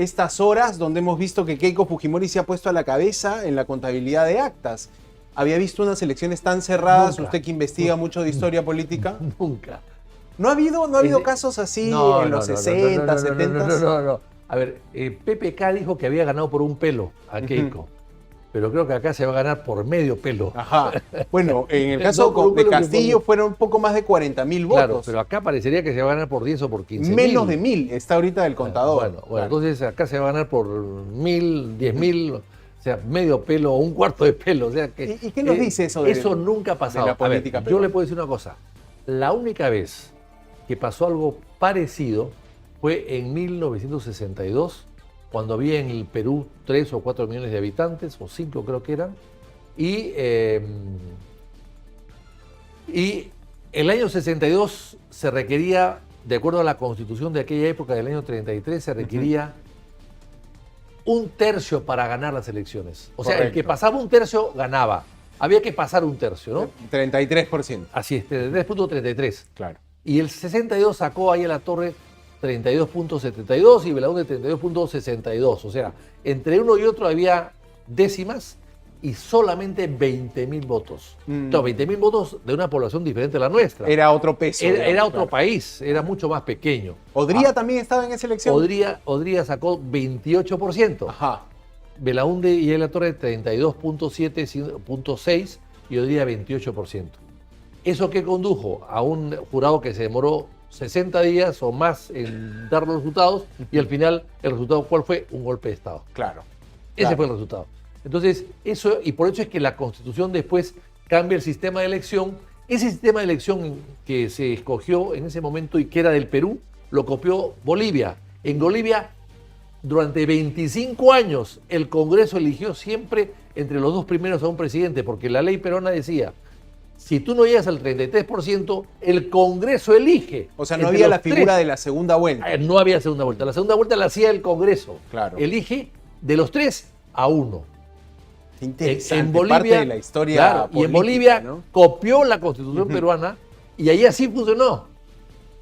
estas horas donde hemos visto que Keiko Fujimori se ha puesto a la cabeza en la contabilidad de actas. ¿Había visto unas elecciones tan cerradas? Nunca. Usted que investiga mucho de historia política. Nunca. ¿No ha habido casos así en los 60, 70? No. A ver, PPK dijo que había ganado por un pelo a Keiko. Pero creo que acá se va a ganar por medio pelo. Ajá. Bueno, en el caso No, de Castillo fueron un poco más de 40.000 votos. Claro, pero acá parecería que se va a ganar por 10 o por 15.000. Menos de 1.000 está ahorita el contador. Bueno, Claro. entonces acá se va a ganar por 1.000, 10.000, o sea, medio pelo o un cuarto de pelo. O sea que, ¿Y qué nos dice eso de eso nunca ha pasado. la política A ver, yo peruana? le puedo decir una cosa. La única vez que pasó algo parecido fue en 1962, cuando había en el Perú 3 o 4 millones de habitantes, o 5 creo que eran, y el año 62 se requería, de acuerdo a la constitución de aquella época del año 33, se requería un tercio para ganar las elecciones. O sea, el que Correcto. pasaba un tercio ganaba. Había que pasar un tercio, ¿no? 33%. Así es, 33.33. Claro. Y el 62 sacó ahí a la torre 32.72 y Belaúnde 32.62. O sea, entre uno y otro había décimas y solamente 20.000 votos. No, 20.000 votos de una población diferente a la nuestra. Era otro peso. Era digamos, otro claro. país, era mucho más pequeño. ¿Odría también estaba en esa elección? Odría sacó 28%. Ajá. Belaúnde y la torre 32.6 y Odría 28%. ¿Eso qué condujo? A un jurado que se demoró 60 días o más en dar los resultados y al final el resultado ¿cuál fue? Un golpe de Estado. Claro. Ese fue el resultado. Entonces, eso, y por eso es que la Constitución después cambia el sistema de elección. Ese sistema de elección que se escogió en ese momento y que era del Perú, lo copió Bolivia. En Bolivia, durante 25 años, el Congreso eligió siempre entre los dos primeros a un presidente, porque la ley peruana decía, si tú no llegas al 33%, el Congreso elige. O sea, no entre había los la figura tres. de la segunda vuelta. No había segunda vuelta. La segunda vuelta la hacía el Congreso. Claro. Elige de los tres a uno. Qué interesante. En Bolivia, parte de la historia claro, y en política, Bolivia ¿no? copió la Constitución peruana y ahí así funcionó.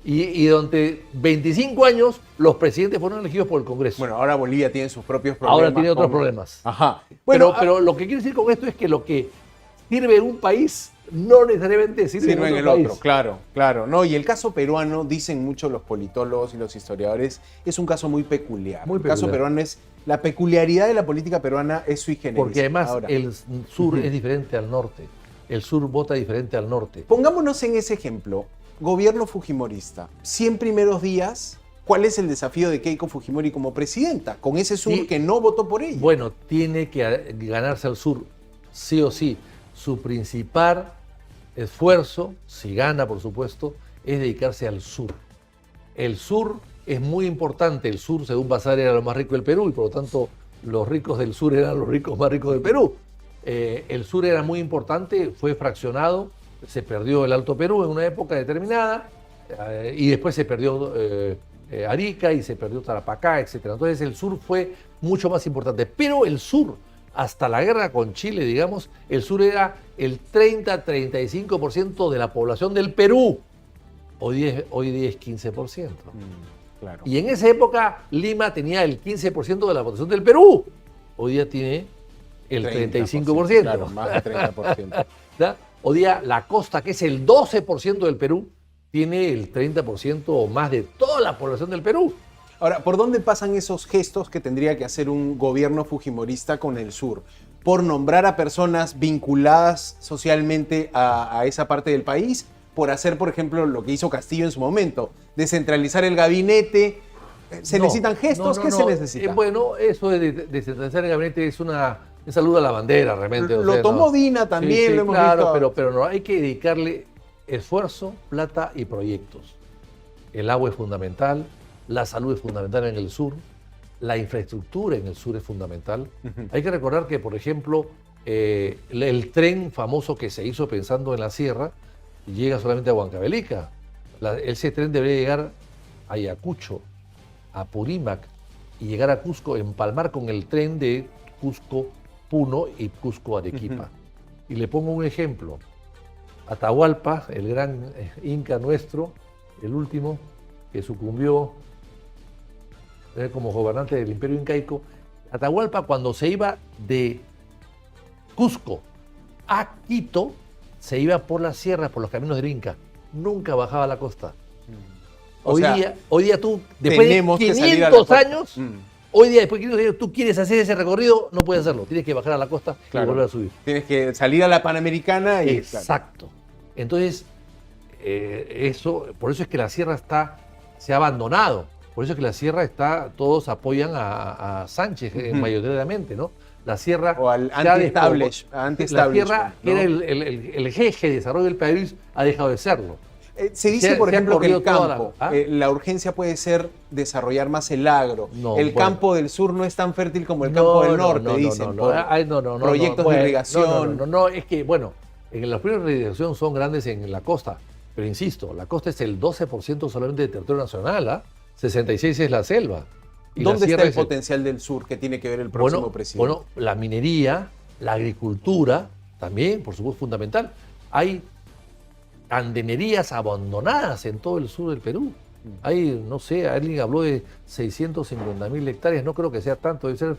Y durante 25 años los presidentes fueron elegidos por el Congreso. Bueno, ahora Bolivia tiene sus propios problemas. Ahora tiene otros problemas. Ajá. Bueno, Pero lo que quiero decir con esto es que lo que sirve en un país no necesariamente sirve en sirve otro en el país. otro, claro. No, y el caso peruano, dicen mucho los politólogos y los historiadores, es un caso muy peculiar. Muy El caso peculiar. peruano es, la peculiaridad de la política peruana es sui generis. Porque además Ahora, el sur es diferente al norte. El sur vota diferente al norte. pongámonos en ese ejemplo. Gobierno fujimorista, 100 primeros días, ¿cuál es el desafío de Keiko Fujimori como presidenta? Con ese sur Sí. que no votó por ella. Bueno, tiene que ganarse al sur, sí o sí. Su principal esfuerzo, si gana por supuesto, es dedicarse al sur. El sur es muy importante. El sur, según Bazar, era lo más rico del Perú y por lo tanto los ricos del sur eran los ricos más ricos del Perú. El sur era muy importante, fue fraccionado, se perdió el Alto Perú en una época determinada y después se perdió Arica y se perdió Tarapacá, etc. Entonces el sur fue mucho más importante. Pero el sur, hasta la guerra con Chile, digamos, el sur era el 30-35% de la población del Perú. Hoy día es 15%. Claro. Y en esa época Lima tenía el 15% de la población del Perú. Hoy día tiene el 35%. Claro, más del 30%. ¿Ya? Hoy día la costa, que es el 12% del Perú, tiene el 30% o más de toda la población del Perú. Ahora, ¿por dónde pasan esos gestos que tendría que hacer un gobierno fujimorista con el sur? ¿Por nombrar a personas vinculadas socialmente a esa parte del país? ¿Por hacer, por ejemplo, lo que hizo Castillo en su momento? ¿Descentralizar el gabinete? ¿Se necesitan gestos? ¿Qué se necesita? Bueno, eso de descentralizar el gabinete es una saludo a la bandera, realmente. Lo tomó Dina también, lo hemos claro, visto. pero no, hay que dedicarle esfuerzo, plata y proyectos. El agua es fundamental, la salud es fundamental en el sur, la infraestructura en el sur es fundamental. Hay que recordar que, por ejemplo, el tren famoso que se hizo pensando en la sierra llega solamente a Huancavelica. Ese tren debería llegar a Ayacucho, a Purímac y llegar a Cusco, empalmar con el tren de Cusco-Puno y Cusco-Arequipa. Y le pongo un ejemplo. Atahualpa, el gran inca nuestro, el último que sucumbió como gobernante del Imperio Incaico, Atahualpa cuando se iba de Cusco a Quito, se iba por las sierras, por los caminos del Inca, nunca bajaba a la costa. Hoy día tú, después de 500 años, hoy día después de 500 años, tú quieres hacer ese recorrido, no puedes hacerlo, tienes que bajar a la costa y volver a subir. Tienes que salir a la Panamericana y... Exacto. Entonces, por eso es que la sierra se ha abandonado. Por eso es que la sierra todos apoyan a Sánchez mayoritariamente, ¿no? La sierra... O al anti-establishment. La sierra, ¿no? que era el eje de desarrollo del país, ha dejado de serlo. Se dice, por ejemplo, que el campo, ¿Ah? La urgencia puede ser desarrollar más el agro. Campo del sur no es tan fértil como el campo del norte, dicen. Proyectos de irrigación. No, es que, bueno, en los proyectos de irrigación son grandes en la costa, pero insisto, la costa es el 12% solamente de territorio nacional, ¿ah? 66% es la selva. Y ¿dónde está el potencial del sur que tiene que ver el próximo presidente? Bueno, la minería, la agricultura, también, por supuesto, fundamental. Hay andenerías abandonadas en todo el sur del Perú. Hay, no sé, alguien habló de 650.000 hectáreas, no creo que sea tanto, debe ser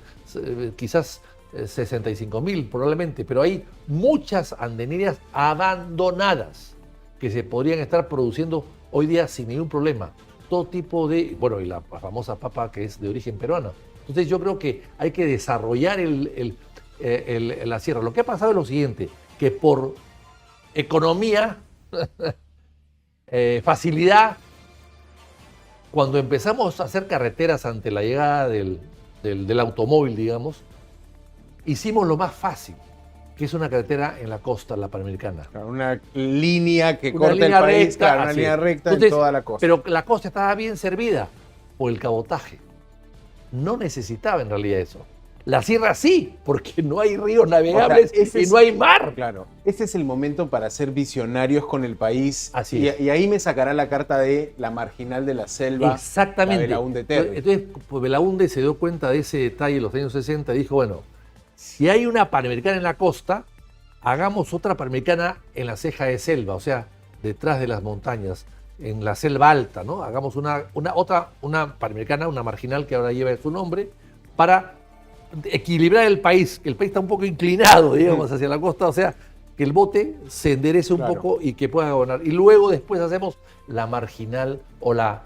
quizás 65.000 probablemente, pero hay muchas andenerías abandonadas que se podrían estar produciendo hoy día sin ningún problema. Todo tipo de, bueno, y la famosa papa que es de origen peruano. Entonces yo creo que hay que desarrollar la sierra. Lo que ha pasado es lo siguiente, que por economía, facilidad, cuando empezamos a hacer carreteras ante la llegada del automóvil, digamos, hicimos lo más fácil, que es una carretera en la costa, la Panamericana. Una línea que corta el país, claro, una línea recta en toda la costa. Pero la costa estaba bien servida por el cabotaje. No necesitaba en realidad eso. La sierra sí, porque no hay ríos navegables y no hay mar. Claro, este es el momento para ser visionarios con el país. Así es. Y ahí me sacará la carta de la marginal de la selva. Exactamente. La Belaúnde Terry. Entonces, pues Belaúnde se dio cuenta de ese detalle en los años 60 y dijo, bueno, si hay una Panamericana en la costa, hagamos otra Panamericana en la ceja de selva, o sea, detrás de las montañas, en la selva alta, ¿no? Hagamos una Panamericana, una marginal que ahora lleva su nombre, para equilibrar el país, que el país está un poco inclinado, digamos, hacia la costa, o sea, que el bote se enderece un poco y que pueda gobernar. Y luego después hacemos la marginal o la...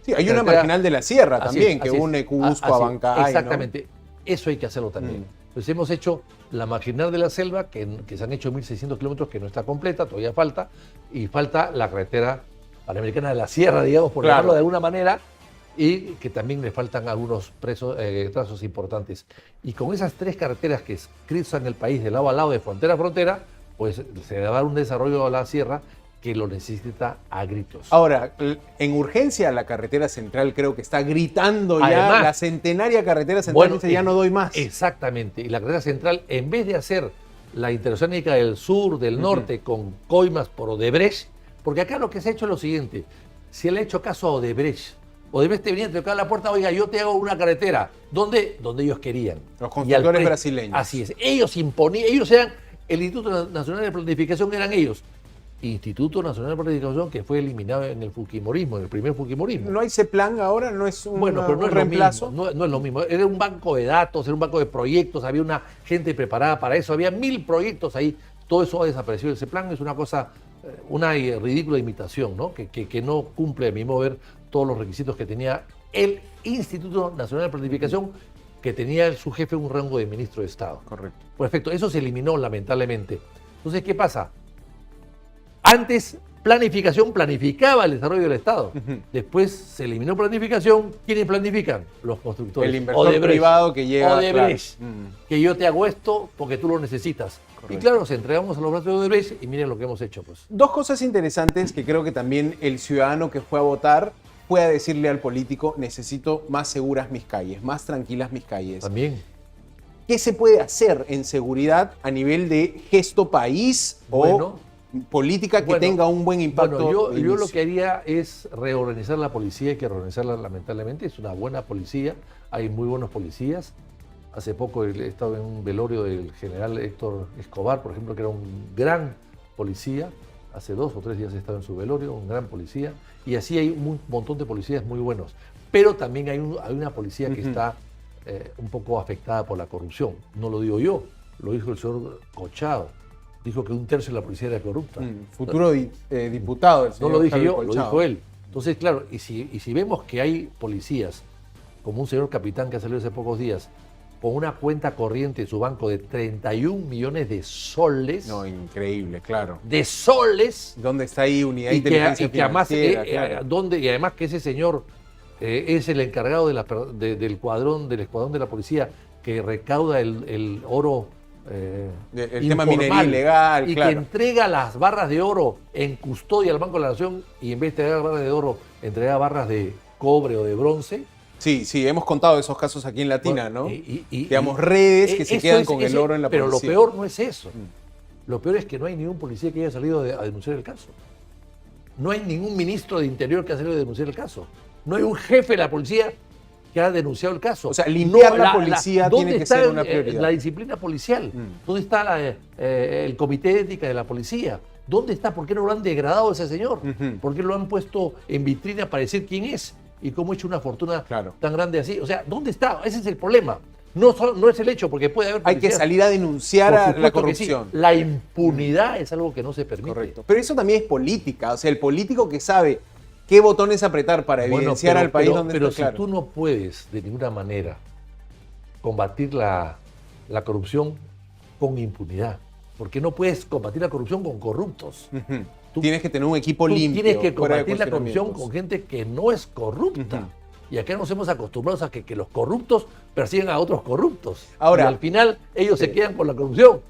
Sí, hay una marginal de la sierra también, que une Cusco a Bancay. Exactamente, ¿no? Eso hay que hacerlo también. Pues hemos hecho la marginal de la selva, que se han hecho 1.600 kilómetros, que no está completa, todavía falta, y falta la carretera panamericana de la sierra, digamos, por llamarlo de alguna manera, y que también le faltan algunos trazos importantes. Y con esas tres carreteras que cruzan el país de lado a lado, de frontera a frontera, pues se va a dar un desarrollo a la sierra que lo necesita a gritos. Ahora, en urgencia la carretera central creo que está gritando ya. Además, la centenaria carretera central dice ya no doy más. Exactamente, y la carretera central, en vez de hacer la interoceánica del sur, del norte, con coimas por Odebrecht, porque acá lo que se ha hecho es lo siguiente, se le ha hecho caso a Odebrecht te venía a tocar la puerta, oiga, yo te hago una carretera. ¿Dónde? Donde ellos querían. Los constructores brasileños. Así es. Ellos imponían, ellos eran, el Instituto Nacional de Planificación eran ellos. Instituto Nacional de Planificación que fue eliminado en el fujimorismo, en el primer fujimorismo. ¿No hay CEPLAN ahora? ¿No es un pero no es reemplazo? Lo mismo, no es lo mismo. Era un banco de datos, era un banco de proyectos, había una gente preparada para eso, había 1000 proyectos ahí. Todo eso ha desaparecido. El CEPLAN es una cosa, una ridícula imitación, ¿no? Que no cumple, a mi modo de ver, todos los requisitos que tenía el Instituto Nacional de Planificación, que tenía su jefe un rango de ministro de Estado. Correcto. Perfecto, eso se eliminó lamentablemente. Entonces, ¿qué pasa? Antes, planificación planificaba el desarrollo del Estado. Después se eliminó planificación. ¿Quiénes planifican? Los constructores. El inversor privado que llega... Odebrecht, que yo te hago esto porque tú lo necesitas. Correcto. Y claro, nos entregamos a los brazos de Odebrecht y miren lo que hemos hecho. Pues. Dos cosas interesantes que creo que también el ciudadano que fue a votar pueda decirle al político: necesito más seguras mis calles, más tranquilas mis calles. También. ¿Qué se puede hacer en seguridad a nivel de gesto país o política que tenga un buen impacto? Yo lo que haría es reorganizar la policía. Hay que reorganizarla, lamentablemente. Es una buena policía, hay muy buenos policías. Hace poco he estado en un velorio del general Héctor Escobar, por ejemplo, que era un gran policía. Hace 2 o 3 días he estado en su velorio, un gran policía. Y así hay un montón de policías muy buenos. Pero también hay una policía que está un poco afectada por la corrupción. No lo digo yo, lo dijo el señor Colchado. Dijo que 1/3 de la policía era corrupta. Futuro diputado. El No señor lo dije Javier yo, Colchado. lo dijo él. Entonces, claro, y si vemos que hay policías, como un señor capitán que ha salido hace pocos días, con una cuenta corriente en su banco de 31 millones de soles. No, increíble, claro. De soles. ¿Dónde está ahí unidad de Y que inteligencia además, financiera? Claro. y además que ese señor es el encargado del escuadrón de la policía que recauda el oro El tema minería ilegal, y claro. que entrega las barras de oro en custodia al Banco de la Nación y en vez de entregar barras de oro, entrega barras de cobre o de bronce. Sí, hemos contado esos casos aquí en Latina, Bueno, ¿no? Digamos, redes que se eso quedan con el oro en la pero policía. lo peor no es eso. Lo peor es que no hay ningún policía que haya salido a denunciar el caso. No hay ningún ministro de Interior que haya salido a denunciar el caso. No hay un jefe de la policía que ha denunciado el caso. O sea, limpiar la policía ¿dónde tiene que está ser una prioridad. la disciplina policial? ¿Dónde está el comité de ética de la policía? ¿Dónde está? ¿Por qué no lo han degradado a ese señor? ¿Por qué lo han puesto en vitrina para decir quién es? Y cómo ha hecho una fortuna tan grande así. O sea, ¿dónde está? Ese es el problema. No es el hecho, porque puede haber Hay que salir a denunciar a la corrupción. Sí. La impunidad es algo que no se permite. Correcto. Pero eso también es política. O sea, el político que sabe qué botones apretar para evidenciar al país donde pero está si claro. tú no puedes de ninguna manera combatir la corrupción con impunidad, porque no puedes combatir la corrupción con corruptos. Tienes que tener un equipo Tú limpio. tienes que fuera de combatir la corrupción cuestionamientos. con gente que no es corrupta. Y acá nos hemos acostumbrado a que los corruptos persiguen a otros corruptos. Ahora, y al final ellos se quedan con la corrupción.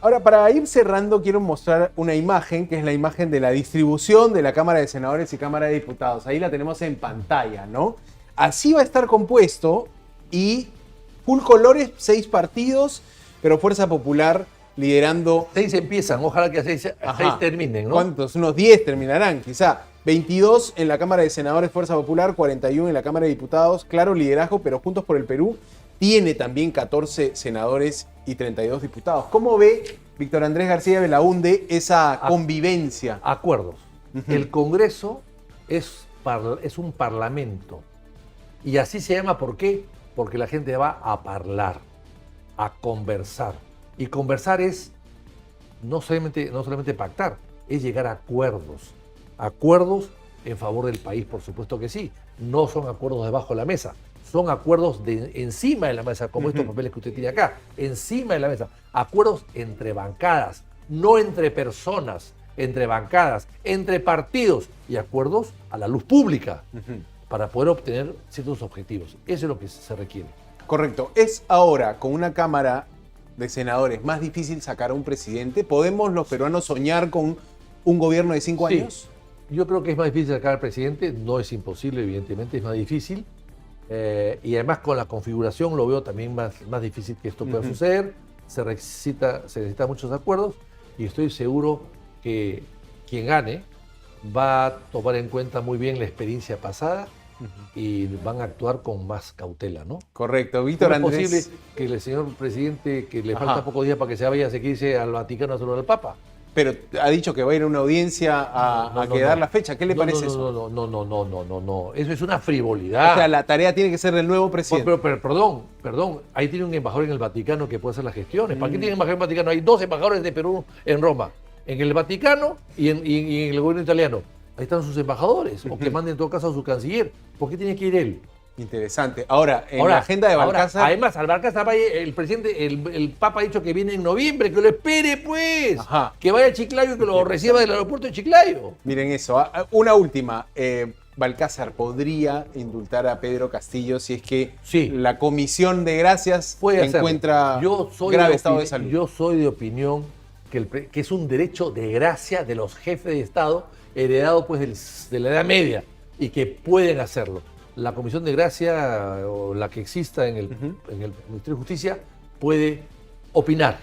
Ahora, para ir cerrando, quiero mostrar una imagen, que es la imagen de la distribución de la Cámara de Senadores y Cámara de Diputados. Ahí la tenemos en pantalla, ¿no? Así va a estar compuesto y full colores, 6 partidos, pero Fuerza Popular liderando. 6 empiezan, ojalá que a 6 terminen, ¿no? ¿Cuántos? Unos 10 terminarán, quizá. 22 en la Cámara de Senadores Fuerza Popular, 41 en la Cámara de Diputados. Claro liderazgo, pero Juntos por el Perú tiene también 14 senadores y 32 diputados. ¿Cómo ve Víctor Andrés García Belaúnde esa convivencia? Acuerdos. El Congreso es un parlamento. Y así se llama, ¿por qué? Porque la gente va a hablar, a conversar. Y conversar es no solamente pactar, es llegar a acuerdos. Acuerdos en favor del país, por supuesto que sí. No son acuerdos debajo de la mesa, son acuerdos encima de la mesa, como estos papeles que usted tiene acá, encima de la mesa. Acuerdos entre bancadas, no entre personas, entre bancadas, entre partidos y acuerdos a la luz pública para poder obtener ciertos objetivos. Eso es lo que se requiere. Correcto. ¿Es ahora, con una Cámara de Senadores, más difícil sacar a un presidente? ¿Podemos los peruanos soñar con un gobierno de 5 años? Yo creo que es más difícil sacar al presidente, no es imposible, evidentemente, es más difícil. Y además con la configuración lo veo también más difícil que esto pueda suceder. Se necesitan muchos acuerdos y estoy seguro que quien gane va a tomar en cuenta muy bien la experiencia pasada y van a actuar con más cautela, ¿no? Correcto. Víctor ¿Cómo es Andrés. posible que el señor presidente, que le falta pocos días para que se vaya, se quiere irse al Vaticano a saludar al Papa? Pero ha dicho que va a ir a una audiencia a quedar la fecha. ¿Qué le parece eso? No. Eso es una frivolidad. O sea, la tarea tiene que ser del nuevo presidente. Pero perdón, ahí tiene un embajador en el Vaticano que puede hacer las gestiones. ¿Para qué tiene embajador en el Vaticano? Hay 2 embajadores de Perú en Roma, en el Vaticano y en el gobierno italiano. Ahí están sus embajadores, o que manden en todo caso a su canciller. ¿Por qué tiene que ir él? Interesante. Ahora, la agenda de Balcázar. Además, al Balcázar vaya el presidente, el Papa ha dicho que viene en noviembre, que lo espere, pues. Que vaya a Chiclayo y que lo reciba del aeropuerto de Chiclayo. Miren eso. Una última. Balcázar podría indultar a Pedro Castillo si es que la Comisión de Gracias encuentra grave estado de salud. Yo soy de opinión que es un derecho de gracia de los jefes de Estado heredado pues de la Edad Media y que pueden hacerlo. La Comisión de Gracia o la que exista en el Ministerio de Justicia puede opinar,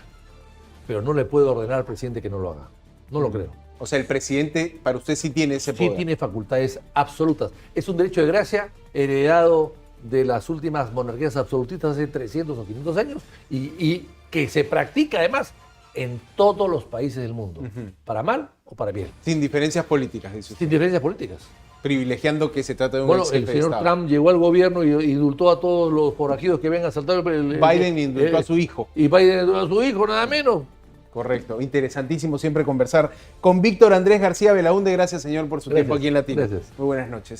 pero no le puede ordenar al presidente que no lo haga. No lo creo. O sea, el presidente para usted sí tiene ese poder. Sí tiene facultades absolutas. Es un derecho de gracia heredado de las últimas monarquías absolutistas hace 300 o 500 años y que se practica además en todos los países del mundo, para mal o para bien. Sin diferencias políticas, dice usted. Sin diferencias políticas. privilegiando que se trata de un Bueno, ex el jefe de señor Estado. Trump llegó al gobierno y indultó a todos los forajidos que vengan a saltar. Biden indultó a su hijo. Y Biden indultó a su hijo, nada menos. Correcto, interesantísimo siempre conversar con Víctor Andrés García Belaúnde. Gracias, señor, por su Gracias, tiempo aquí en Latino. gracias. Muy buenas noches.